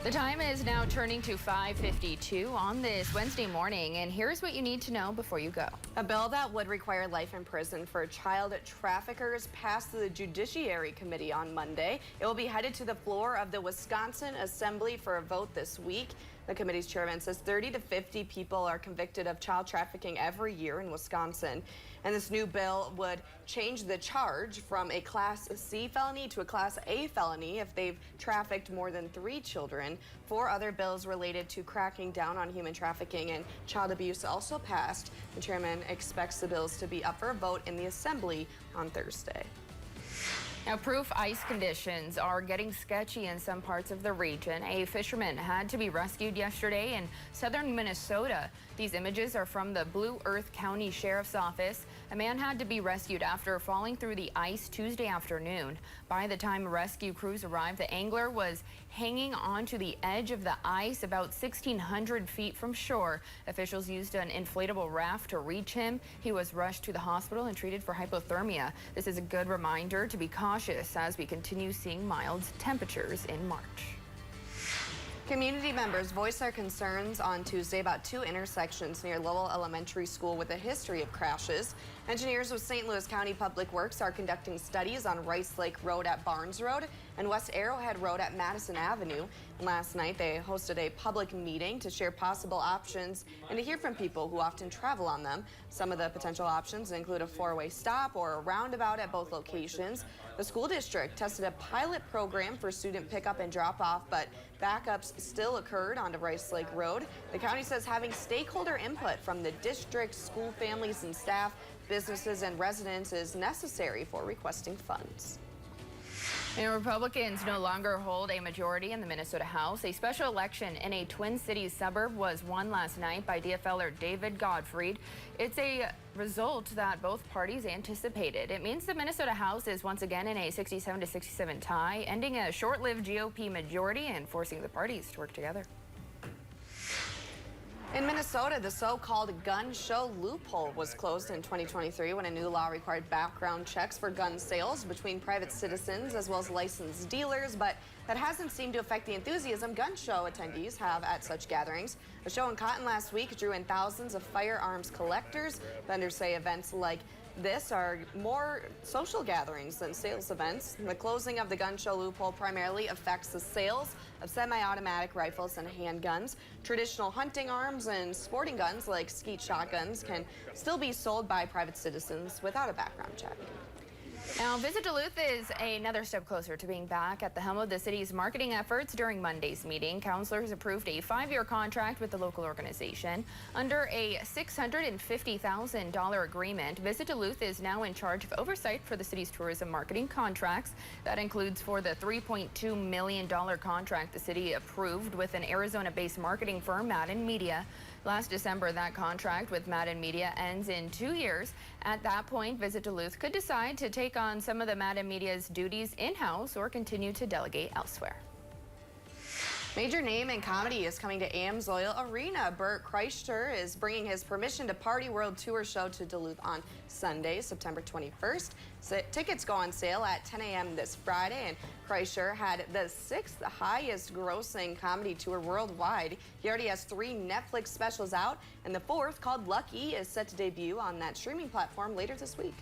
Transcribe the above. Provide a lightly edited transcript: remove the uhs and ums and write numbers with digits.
The time is now turning to 5:52 on this Wednesday morning, and here's what you need to know before you go. A bill that would require life in prison for child traffickers passed the Judiciary Committee on Monday. It will be headed to the floor of the Wisconsin Assembly for a vote this week. The committee's chairman says 30 to 50 people are convicted of child trafficking every year in Wisconsin. And this new bill would change the charge from a Class C felony to a Class A felony if they've trafficked more than 3 children. 4 other bills related to cracking down on human trafficking and child abuse also passed. The chairman expects the bills to be up for a vote in the Assembly on Thursday. Now, proof ice conditions are getting sketchy in some parts of the region. A fisherman had to be rescued yesterday in southern Minnesota. These images are from the Blue Earth County Sheriff's Office. A man had to be rescued after falling through the ice Tuesday afternoon. By the time rescue crews arrived, the angler was hanging onto the edge of the ice about 1,600 feet from shore. Officials used an inflatable raft to reach him. He was rushed to the hospital and treated for hypothermia. This is a good reminder to be cautious as we continue seeing mild temperatures in March. Community members voiced their concerns on Tuesday about 2 intersections near Lowell Elementary School with a history of crashes. Engineers with St. Louis County Public Works are conducting studies on Rice Lake Road at Barnes Road and West Arrowhead Road at Madison Avenue. Last night, they hosted a public meeting to share possible options and to hear from people who often travel on them. Some of the potential options include a 4-way stop or a roundabout at both locations. The school district tested a pilot program for student pickup and drop-off, but backups still occurred onto Rice Lake Road. The county says having stakeholder input from the district, school families and staff, businesses and residents is necessary for requesting funds. And Republicans no longer hold a majority in the Minnesota House. A special election in a Twin Cities suburb was won last night by DFLer David Gottfried. It's a result that both parties anticipated. It means the Minnesota House is once again in a 67-67 tie, ending a short-lived GOP majority and forcing the parties to work together. In Minnesota, the so-called gun show loophole was closed in 2023 when a new law required background checks for gun sales between private citizens as well as licensed dealers, but that hasn't seemed to affect the enthusiasm gun show attendees have at such gatherings. A show in Cotton last week drew in thousands of firearms collectors. Vendors say events like this are more social gatherings than sales events. The closing of the gun show loophole primarily affects the sales of semi-automatic rifles and handguns. Traditional hunting arms and sporting guns like skeet shotguns can still be sold by private citizens without a background check. Now, Visit Duluth is another step closer to being back at the helm of the city's marketing efforts. During Monday's meeting, councilors approved a 5-year contract with the local organization. Under a $650,000 agreement, Visit Duluth is now in charge of oversight for the city's tourism marketing contracts. That includes for the $3.2 million contract the city approved with an Arizona-based marketing firm, Madden Media. Last December, that contract with Madden Media ends in 2 years. At that point, Visit Duluth could decide to take on some of the Madden Media's duties in-house or continue to delegate elsewhere. Major name in comedy is coming to AMSOIL Arena. Bert Kreischer is bringing his Permission to Party World Tour show to Duluth on Sunday, September 21st. Tickets go on sale at 10 a.m. this Friday, and Kreischer had the 6th highest grossing comedy tour worldwide. He already has 3 Netflix specials out, and the 4th, called Lucky, is set to debut on that streaming platform later this week.